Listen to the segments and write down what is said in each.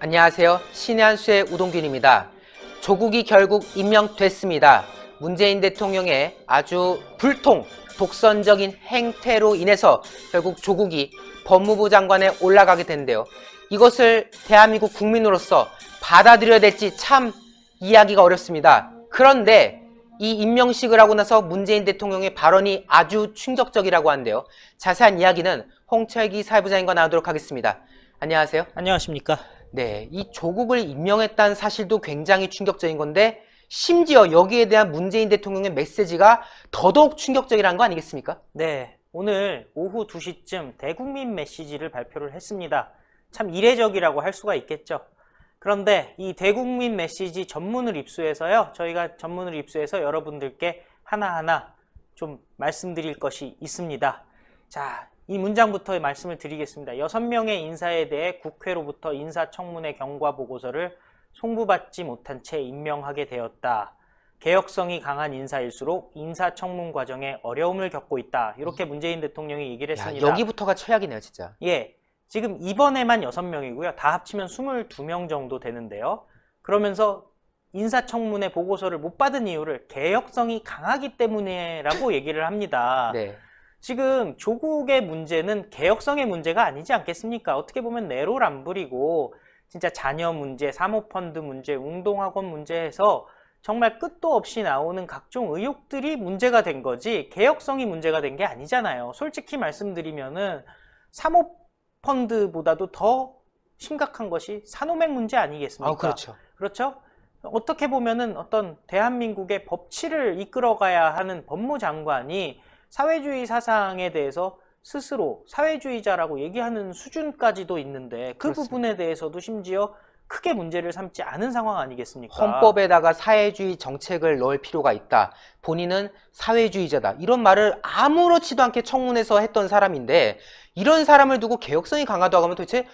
안녕하세요. 신의 한 수의 우동균입니다. 조국이 결국 임명됐습니다. 문재인 대통령의 아주 불통, 독선적인 행태로 인해서 결국 조국이 법무부 장관에 올라가게 된대요. 이것을 대한민국 국민으로서 받아들여야 될지 참 이야기가 어렵습니다. 그런데 이 임명식을 하고 나서 문재인 대통령의 발언이 아주 충격적이라고 한대요. 자세한 이야기는 홍철기 사회부장님과 나누도록 하겠습니다. 안녕하세요. 안녕하십니까. 네, 이 조국을 임명했다는 사실도 굉장히 충격적인 건데 심지어 여기에 대한 문재인 대통령의 메시지가 더더욱 충격적이라는 거 아니겠습니까? 네, 오늘 오후 2시쯤 대국민 메시지를 발표를 했습니다. 참 이례적이라고 할 수가 있겠죠. 그런데 이 대국민 메시지 전문을 입수해서요, 저희가 전문을 입수해서 여러분들께 하나하나 좀 말씀드릴 것이 있습니다. 자, 이 문장부터 말씀을 드리겠습니다. 6명의 인사에 대해 국회로부터 인사청문회 경과 보고서를 송부받지 못한 채 임명하게 되었다. 개혁성이 강한 인사일수록 인사청문 과정에 어려움을 겪고 있다. 이렇게 문재인 대통령이 얘기를 했습니다. 여기부터가 최악이네요, 진짜. 예, 지금 이번에만 6명이고요. 다 합치면 22명 정도 되는데요. 그러면서 인사청문회 보고서를 못 받은 이유를 개혁성이 강하기 때문이라고 얘기를 합니다. 네. 지금 조국의 문제는 개혁성의 문제가 아니지 않겠습니까? 어떻게 보면 내로남불이고 진짜 자녀 문제, 사모펀드 문제, 웅동학원 문제에서 정말 끝도 없이 나오는 각종 의혹들이 문제가 된 거지 개혁성이 문제가 된 게 아니잖아요. 솔직히 말씀드리면은 사모펀드보다도 더 심각한 것이 산호맥 문제 아니겠습니까? 그렇죠. 그렇죠? 어떻게 보면은 어떤 대한민국의 법치를 이끌어가야 하는 법무장관이 사회주의 사상에 대해서 스스로 사회주의자라고 얘기하는 수준까지도 있는데 그 그렇습니다. 부분에 대해서도 심지어 크게 문제를 삼지 않은 상황 아니겠습니까? 헌법에다가 사회주의 정책을 넣을 필요가 있다. 본인은 사회주의자다. 이런 말을 아무렇지도 않게 청문회에서 했던 사람인데 이런 사람을 두고 개혁성이 강하다고 하면 도대체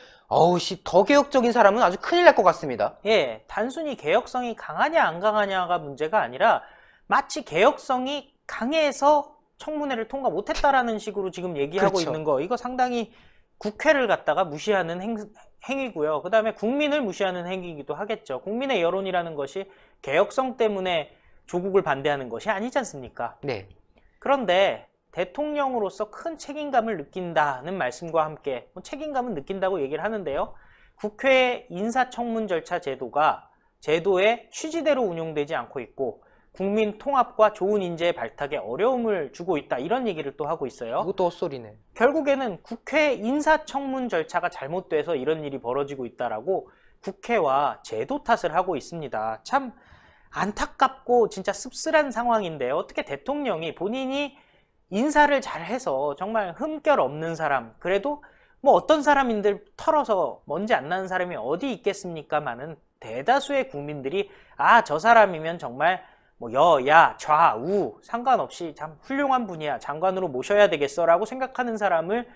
더 개혁적인 사람은 아주 큰일 날 것 같습니다. 예, 단순히 개혁성이 강하냐 안 강하냐가 문제가 아니라 마치 개혁성이 강해서 청문회를 통과 못했다라는 식으로 지금 얘기하고 그렇죠. 있는 거, 이거 상당히 국회를 갖다가 무시하는 행위고요. 그 다음에 국민을 무시하는 행위이기도 하겠죠. 국민의 여론이라는 것이 개혁성 때문에 조국을 반대하는 것이 아니지 않습니까? 네. 그런데 대통령으로서 큰 책임감을 느낀다는 말씀과 함께 책임감은 느낀다고 얘기를 하는데요. 국회 인사청문 절차 제도의 취지대로 운용되지 않고 있고 국민 통합과 좋은 인재의 발탁에 어려움을 주고 있다. 이런 얘기를 또 하고 있어요. 이것도 헛소리네. 결국에는 국회 인사청문 절차가 잘못돼서 이런 일이 벌어지고 있다라고 국회와 제도 탓을 하고 있습니다. 참 안타깝고 진짜 씁쓸한 상황인데요. 어떻게 대통령이 본인이 인사를 잘해서 정말 흠결 없는 사람, 그래도 뭐 어떤 사람인들 털어서 먼지 안 나는 사람이 어디 있겠습니까마는 대다수의 국민들이 저 사람이면 정말 뭐 여야 좌우 상관없이 참 훌륭한 분이야, 장관으로 모셔야 되겠어 라고 생각하는 사람을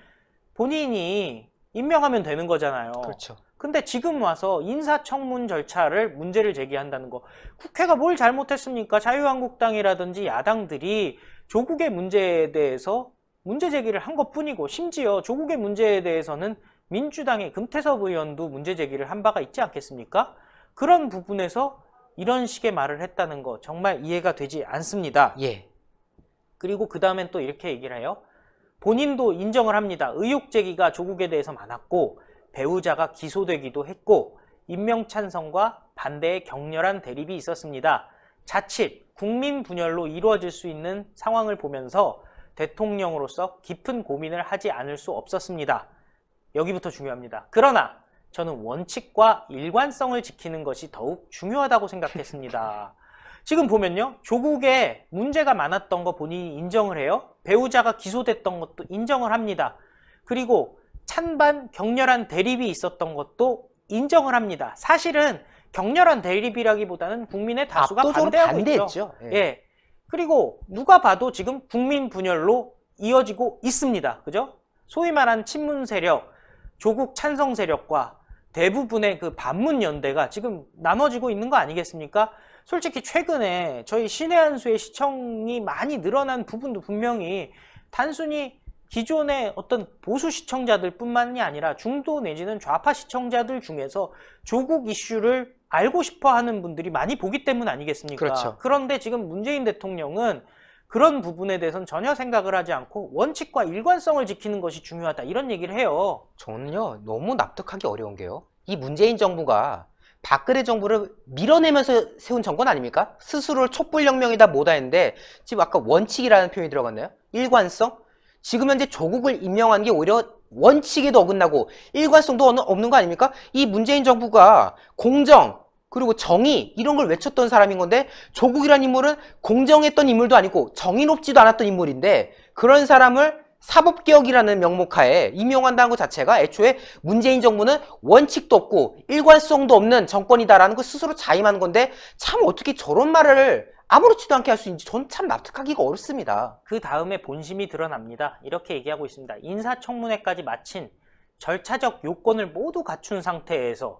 본인이 임명하면 되는 거잖아요. 그렇죠. 근데 지금 와서 인사청문 절차를 문제를 제기한다는 거, 국회가 뭘 잘못했습니까? 자유한국당이라든지 야당들이 조국의 문제에 대해서 문제 제기를 한 것뿐이고, 심지어 조국의 문제에 대해서는 민주당의 금태섭 의원도 문제 제기를 한 바가 있지 않겠습니까? 그런 부분에서 이런 식의 말을 했다는 거 정말 이해가 되지 않습니다. 예. 그리고 그 다음엔 또 이렇게 얘기를 해요. 본인도 인정을 합니다. 의혹 제기가 조국에 대해서 많았고 배우자가 기소되기도 했고 임명 찬성과 반대의 격렬한 대립이 있었습니다. 자칫 국민 분열로 이루어질 수 있는 상황을 보면서 대통령으로서 깊은 고민을 하지 않을 수 없었습니다. 여기부터 중요합니다. 그러나 저는 원칙과 일관성을 지키는 것이 더욱 중요하다고 생각했습니다. 지금 보면요, 조국에 문제가 많았던 거 본인이 인정을 해요. 배우자가 기소됐던 것도 인정을 합니다. 그리고 찬반 격렬한 대립이 있었던 것도 인정을 합니다. 사실은 격렬한 대립이라기보다는 국민의 다수가 반대하고 있죠. 예. 그리고 누가 봐도 지금 국민 분열로 이어지고 있습니다. 그죠? 소위 말하는 친문 세력, 조국 찬성 세력과 대부분의 그 반문 연대가 지금 나눠지고 있는 거 아니겠습니까? 솔직히 최근에 저희 신의 한 수의 시청이 많이 늘어난 부분도 분명히 단순히 기존의 어떤 보수 시청자들 뿐만이 아니라 중도 내지는 좌파 시청자들 중에서 조국 이슈를 알고 싶어 하는 분들이 많이 보기 때문 아니겠습니까? 그렇죠. 그런데 지금 문재인 대통령은 그런 부분에 대해서는 전혀 생각을 하지 않고 원칙과 일관성을 지키는 것이 중요하다, 이런 얘기를 해요. 저는요, 너무 납득하기 어려운 게요. 이 문재인 정부가 박근혜 정부를 밀어내면서 세운 정권 아닙니까? 스스로를 촛불혁명이다 뭐다 했는데 지금 아까 원칙이라는 표현이 들어갔나요? 일관성? 지금 현재 조국을 임명한 게 오히려 원칙에도 어긋나고 일관성도 없는 거 아닙니까? 이 문재인 정부가 공정 그리고 정의 이런 걸 외쳤던 사람인 건데 조국이라는 인물은 공정했던 인물도 아니고 정의롭지도 않았던 인물인데 그런 사람을 사법개혁이라는 명목하에 임명한다는 것 자체가 애초에 문재인 정부는 원칙도 없고 일관성도 없는 정권이다라는 걸 스스로 자임하는 건데 참 어떻게 저런 말을 아무렇지도 않게 할 수 있는지 전 참 납득하기가 어렵습니다. 그 다음에 본심이 드러납니다. 이렇게 얘기하고 있습니다. 인사청문회까지 마친 절차적 요건을 모두 갖춘 상태에서,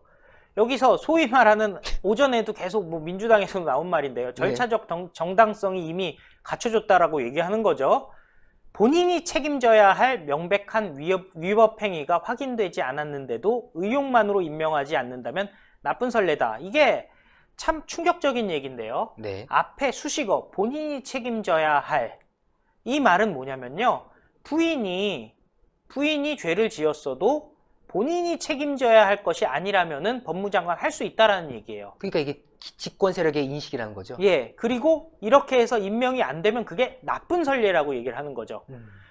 여기서 소위 말하는 오전에도 계속 뭐 민주당에서 나온 말인데요. 절차적 정당성이 이미 갖춰졌다라고 얘기하는 거죠. 본인이 책임져야 할 명백한 위법 행위가 확인되지 않았는데도 의혹만으로 임명하지 않는다면 나쁜 선례다. 이게 참 충격적인 얘기인데요. 네. 앞에 수식어 본인이 책임져야 할, 이 말은 뭐냐면요, 부인이 죄를 지었어도 본인이 책임져야 할 것이 아니라면은 법무장관 할 수 있다라는 얘기예요. 그러니까 이게 집권 세력의 인식이라는 거죠. 예, 그리고 이렇게 해서 임명이 안 되면 그게 나쁜 선례라고 얘기를 하는 거죠.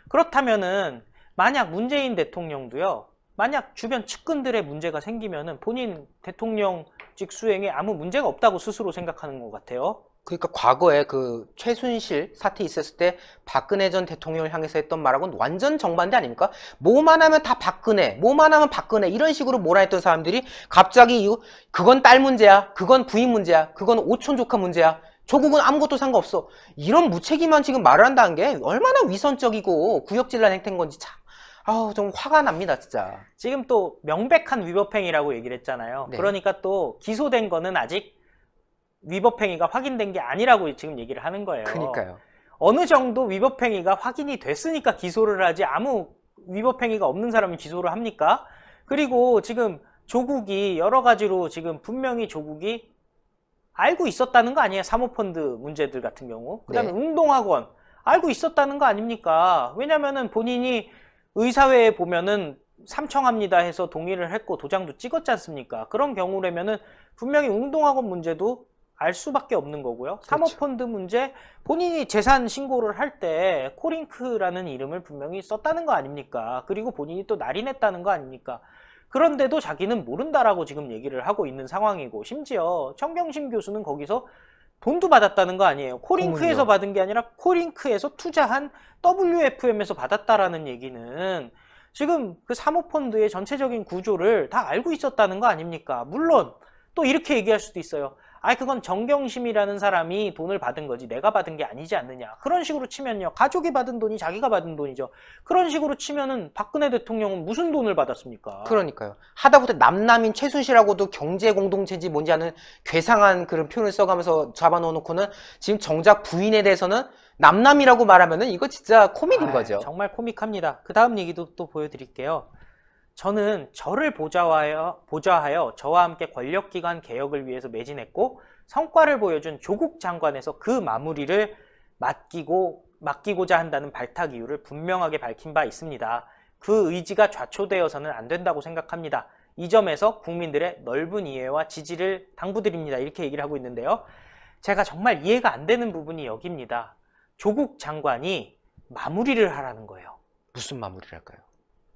그렇다면은 만약 문재인 대통령도요, 만약 주변 측근들의 문제가 생기면은 본인 대통령직 수행에 아무 문제가 없다고 스스로 생각하는 것 같아요. 그러니까 과거에 그 최순실 사태 있었을 때 박근혜 전 대통령을 향해서 했던 말하고는 완전 정반대 아닙니까? 뭐만 하면 다 박근혜, 뭐만 하면 박근혜 이런 식으로 몰아했던 사람들이 갑자기 그건 딸 문제야, 그건 부인 문제야, 그건 오촌 조카 문제야, 조국은 아무것도 상관없어, 이런 무책임한 지금 말을 한다는 게 얼마나 위선적이고 구역질난 행태인 건지 참 아우 좀 화가 납니다 진짜. 지금 또 명백한 위법행위라고 얘기를 했잖아요. 네. 그러니까 또 기소된 거는 아직 위법행위가 확인된 게 아니라고 지금 얘기를 하는 거예요. 그러니까요. 어느 정도 위법행위가 확인이 됐으니까 기소를 하지, 아무 위법행위가 없는 사람이 기소를 합니까? 그리고 지금 조국이 여러 가지로 지금 분명히 조국이 알고 있었다는 거 아니에요? 사모펀드 문제들 같은 경우. 그 다음에 네. 운동학원 알고 있었다는 거 아닙니까? 왜냐면은 본인이 의사회에 보면은 삼청합니다 해서 동의를 했고 도장도 찍었지 않습니까? 그런 경우라면은 분명히 운동학원 문제도 알 수밖에 없는 거고요. 그렇죠. 사모펀드 문제, 본인이 재산 신고를 할 때 코링크라는 이름을 분명히 썼다는 거 아닙니까? 그리고 본인이 또 날인했다는 거 아닙니까? 그런데도 자기는 모른다라고 지금 얘기를 하고 있는 상황이고, 심지어 정경심 교수는 거기서 돈도 받았다는 거 아니에요. 코링크에서 받은 게 아니라 코링크에서 투자한 WFM에서 받았다라는 얘기는 지금 그 사모펀드의 전체적인 구조를 다 알고 있었다는 거 아닙니까? 물론 또 이렇게 얘기할 수도 있어요. 아, 그건 정경심이라는 사람이 돈을 받은 거지 내가 받은 게 아니지 않느냐. 그런 식으로 치면요, 가족이 받은 돈이 자기가 받은 돈이죠. 그런 식으로 치면은 박근혜 대통령은 무슨 돈을 받았습니까? 그러니까요. 하다못해 남남인 최순실하고도 경제 공동체인지 뭔지 아는 괴상한 그런 표현을 써가면서 잡아넣어놓고는 지금 정작 부인에 대해서는 남남이라고 말하면은 이거 진짜 코믹인 거죠. 정말 코믹합니다. 그 다음 얘기도 또 보여드릴게요. 저는 저를 보좌하여 저와 함께 권력기관 개혁을 위해서 매진했고 성과를 보여준 조국 장관에서 그 마무리를 맡기고자 한다는 발탁 이유를 분명하게 밝힌 바 있습니다. 그 의지가 좌초되어서는 안 된다고 생각합니다. 이 점에서 국민들의 넓은 이해와 지지를 당부드립니다. 이렇게 얘기를 하고 있는데요. 제가 정말 이해가 안 되는 부분이 여기입니다. 조국 장관이 마무리를 하라는 거예요. 무슨 마무리를 할까요?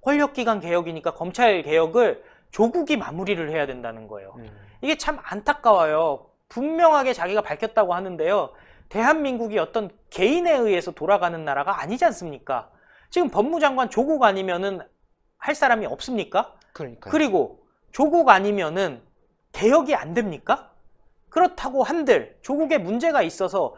권력기관 개혁이니까 검찰 개혁을 조국이 마무리를 해야 된다는 거예요. 이게 참 안타까워요. 분명하게 자기가 밝혔다고 하는데요. 대한민국이 어떤 개인에 의해서 돌아가는 나라가 아니지 않습니까? 지금 법무장관 조국 아니면은 할 사람이 없습니까? 그러니까요. 그리고 조국 아니면은 개혁이 안 됩니까? 그렇다고 한들 조국에 문제가 있어서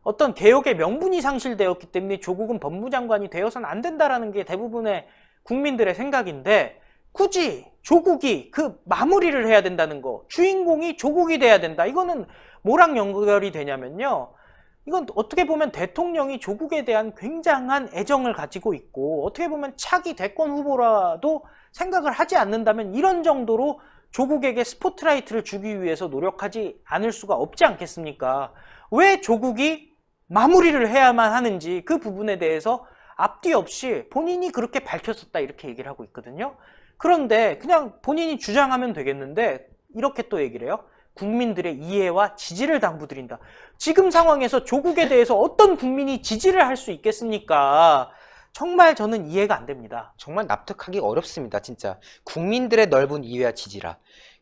어떤 개혁의 명분이 상실되었기 때문에 조국은 법무장관이 되어서는 안 된다라는 게 대부분의 국민들의 생각인데, 굳이 조국이 그 마무리를 해야 된다는 거, 주인공이 조국이 돼야 된다. 이거는 뭐랑 연결이 되냐면요, 이건 어떻게 보면 대통령이 조국에 대한 굉장한 애정을 가지고 있고 어떻게 보면 차기 대권 후보라도 생각을 하지 않는다면 이런 정도로 조국에게 스포트라이트를 주기 위해서 노력하지 않을 수가 없지 않겠습니까? 왜 조국이 마무리를 해야만 하는지 그 부분에 대해서 앞뒤 없이 본인이 그렇게 밝혔었다 이렇게 얘기를 하고 있거든요. 그런데 그냥 본인이 주장하면 되겠는데 이렇게 또 얘기를 해요. 국민들의 이해와 지지를 당부드린다. 지금 상황에서 조국에 대해서 어떤 국민이 지지를 할 수 있겠습니까? 정말 저는 이해가 안 됩니다. 정말 납득하기 어렵습니다. 진짜 국민들의 넓은 이해와 지지라.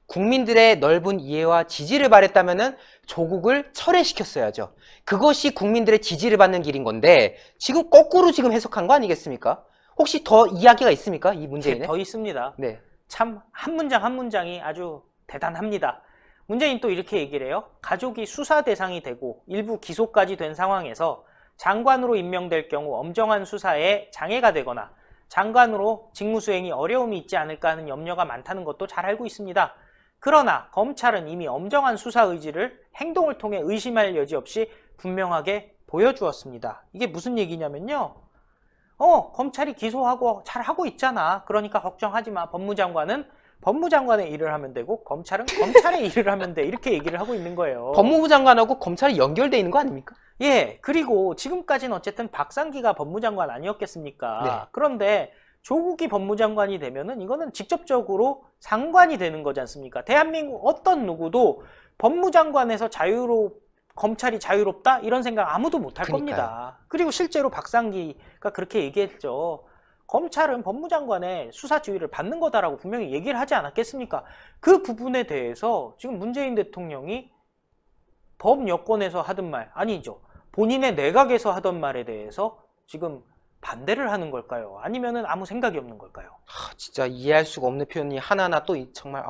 국민들의 넓은 이해와 지지를 바랬다면은 조국을 철회시켰어야죠. 그것이 국민들의 지지를 받는 길인 건데 지금 거꾸로 지금 해석한 거 아니겠습니까? 혹시 더 이야기가 있습니까? 이 문제에? 더 있습니다. 네. 참 한 문장 한 문장이 아주 대단합니다. 문재인 또 이렇게 얘기를 해요. 가족이 수사 대상이 되고 일부 기소까지 된 상황에서 장관으로 임명될 경우 엄정한 수사에 장애가 되거나 장관으로 직무수행이 어려움이 있지 않을까 하는 염려가 많다는 것도 잘 알고 있습니다. 그러나 검찰은 이미 엄정한 수사 의지를 행동을 통해 의심할 여지 없이 분명하게 보여주었습니다. 이게 무슨 얘기냐면요. 검찰이 기소하고 잘하고 있잖아. 그러니까 걱정하지 마. 법무장관은 법무장관의 일을 하면 되고 검찰은 검찰의 일을 하면 돼. 이렇게 얘기를 하고 있는 거예요. 법무부 장관하고 검찰이 연결돼 있는 거 아닙니까? 예, 그리고 지금까지는 어쨌든 박상기가 법무장관 아니었겠습니까? 네. 그런데 조국이 법무장관이 되면은 이거는 직접적으로 상관이 되는 거지 않습니까? 대한민국 어떤 누구도 법무장관에서 검찰이 자유롭다? 이런 생각 아무도 못 할 겁니다. 그리고 실제로 박상기가 그렇게 얘기했죠. 검찰은 법무장관의 수사 지휘를 받는 거다라고 분명히 얘기를 하지 않았겠습니까? 그 부분에 대해서 지금 문재인 대통령이 법 여권에서 하던 말, 아니죠. 본인의 내각에서 하던 말에 대해서 지금 반대를 하는 걸까요? 아니면은 아무 생각이 없는 걸까요? 진짜 이해할 수가 없는 표현이 하나하나 또 정말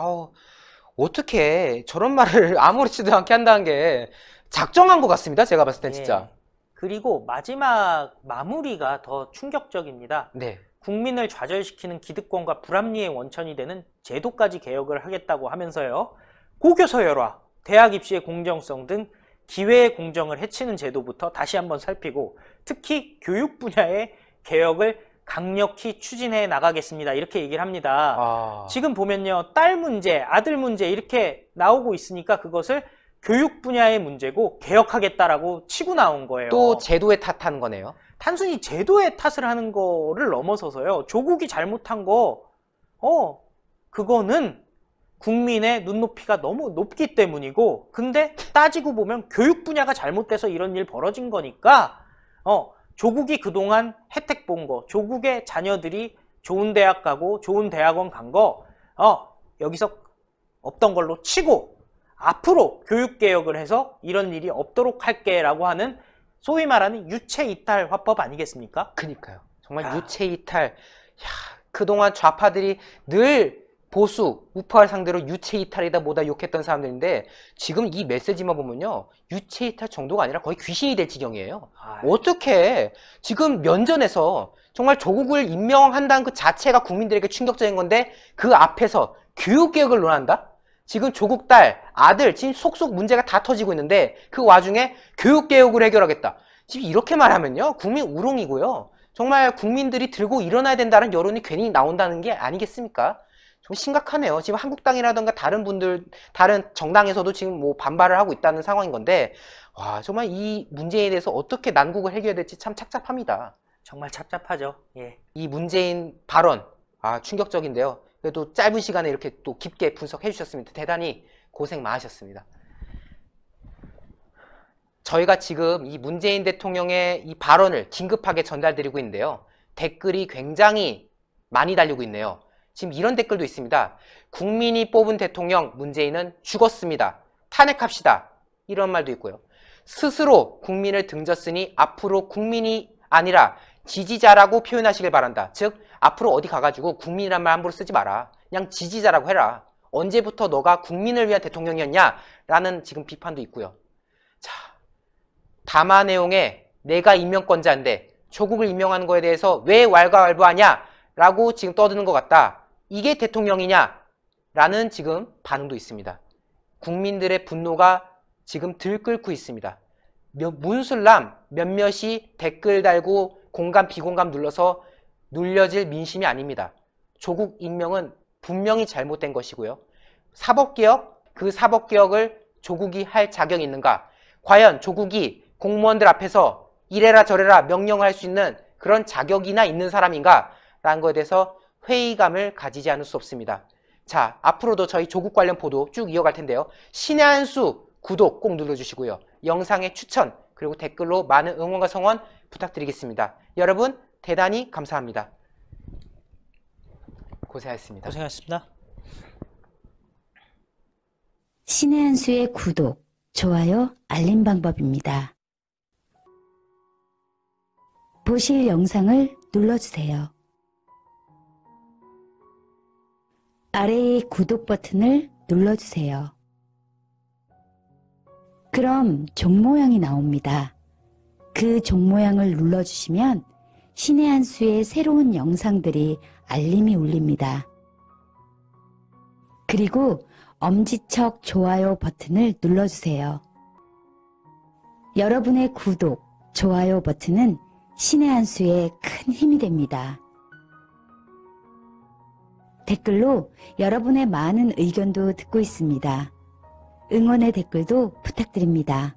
어떻게 저런 말을 아무렇지도 않게 한다는 게 작정한 것 같습니다. 제가 봤을 땐 진짜. 그리고 마지막 마무리가 더 충격적입니다. 네. 국민을 좌절시키는 기득권과 불합리의 원천이 되는 제도까지 개혁을 하겠다고 하면서요. 고교 서열화, 대학 입시의 공정성 등 기회의 공정을 해치는 제도부터 다시 한번 살피고 특히 교육 분야의 개혁을 강력히 추진해 나가겠습니다. 이렇게 얘기를 합니다. 지금 보면요. 딸 문제, 아들 문제 이렇게 나오고 있으니까 그것을 교육 분야의 문제고 개혁하겠다라고 치고 나온 거예요. 또 제도에 탓하는 거네요. 단순히 제도의 탓을 하는 거를 넘어서서요. 조국이 잘못한 거, 그거는 국민의 눈높이가 너무 높기 때문이고 근데 따지고 보면 교육 분야가 잘못돼서 이런 일 벌어진 거니까 조국이 그동안 혜택 본 거, 조국의 자녀들이 좋은 대학 가고 좋은 대학원 간 거 여기서 없던 걸로 치고 앞으로 교육개혁을 해서 이런 일이 없도록 할게 라고 하는 소위 말하는 유체이탈 화법 아니겠습니까? 그니까요. 정말 유체이탈. 그동안 좌파들이 늘 보수, 우파를 상대로 유체이탈이다 뭐다 욕했던 사람들인데 지금 이 메시지만 보면요. 유체이탈 정도가 아니라 거의 귀신이 될 지경이에요. 어떻게 지금 면전에서 정말 조국을 임명한다는 그 자체가 국민들에게 충격적인 건데 그 앞에서 교육개혁을 논한다? 지금 조국 딸, 아들 지금 속속 문제가 다 터지고 있는데 그 와중에 교육개혁을 해결하겠다. 지금 이렇게 말하면요. 국민 우롱이고요. 정말 국민들이 들고 일어나야 된다는 여론이 괜히 나온다는 게 아니겠습니까? 좀 심각하네요. 지금 한국당이라던가 다른 정당에서도 지금 뭐 반발을 하고 있다는 상황인 건데, 와, 정말 이 문제에 대해서 어떻게 난국을 해결해야 될지 참 착잡합니다. 정말 착잡하죠. 예. 이 문재인 발언, 충격적인데요. 그래도 짧은 시간에 이렇게 또 깊게 분석해 주셨습니다. 대단히 고생 많으셨습니다. 저희가 지금 이 문재인 대통령의 이 발언을 긴급하게 전달드리고 있는데요. 댓글이 굉장히 많이 달리고 있네요. 지금 이런 댓글도 있습니다. 국민이 뽑은 대통령 문재인은 죽었습니다. 탄핵합시다. 이런 말도 있고요. 스스로 국민을 등졌으니 앞으로 국민이 아니라 지지자라고 표현하시길 바란다. 즉 앞으로 어디 가가지고 국민이란 말 함부로 쓰지 마라. 그냥 지지자라고 해라. 언제부터 너가 국민을 위한 대통령이었냐? 라는 지금 비판도 있고요. 자, 담화 내용에 내가 임명권자인데 조국을 임명하는 거에 대해서 왜 왈가왈부하냐? 라고 지금 떠드는 것 같다. 이게 대통령이냐? 라는 지금 반응도 있습니다. 국민들의 분노가 지금 들끓고 있습니다. 문술남 몇몇이 댓글 달고 공감 비공감 눌러서 눌려질 민심이 아닙니다. 조국 임명은 분명히 잘못된 것이고요. 사법개혁, 그 사법개혁을 조국이 할 자격이 있는가? 과연 조국이 공무원들 앞에서 이래라 저래라 명령을 할 수 있는 그런 자격이나 있는 사람인가? 라는 것에 대해서 회의감을 가지지 않을 수 없습니다. 자, 앞으로도 저희 조국 관련 보도 쭉 이어갈 텐데요. 신의 한 수 구독 꼭 눌러주시고요. 영상의 추천 그리고 댓글로 많은 응원과 성원 부탁드리겠습니다. 여러분 대단히 감사합니다. 고생하셨습니다. 고생하셨습니다. 신의 한 수의 구독, 좋아요, 알림 방법입니다. 보실 영상을 눌러주세요. 아래의 구독 버튼을 눌러주세요. 그럼 종 모양이 나옵니다. 그 종 모양을 눌러주시면 신의 한 수의 새로운 영상들이 알림이 울립니다. 그리고 엄지척 좋아요 버튼을 눌러주세요. 여러분의 구독, 좋아요 버튼은 신의 한 수에 큰 힘이 됩니다. 댓글로 여러분의 많은 의견도 듣고 있습니다. 응원의 댓글도 부탁드립니다.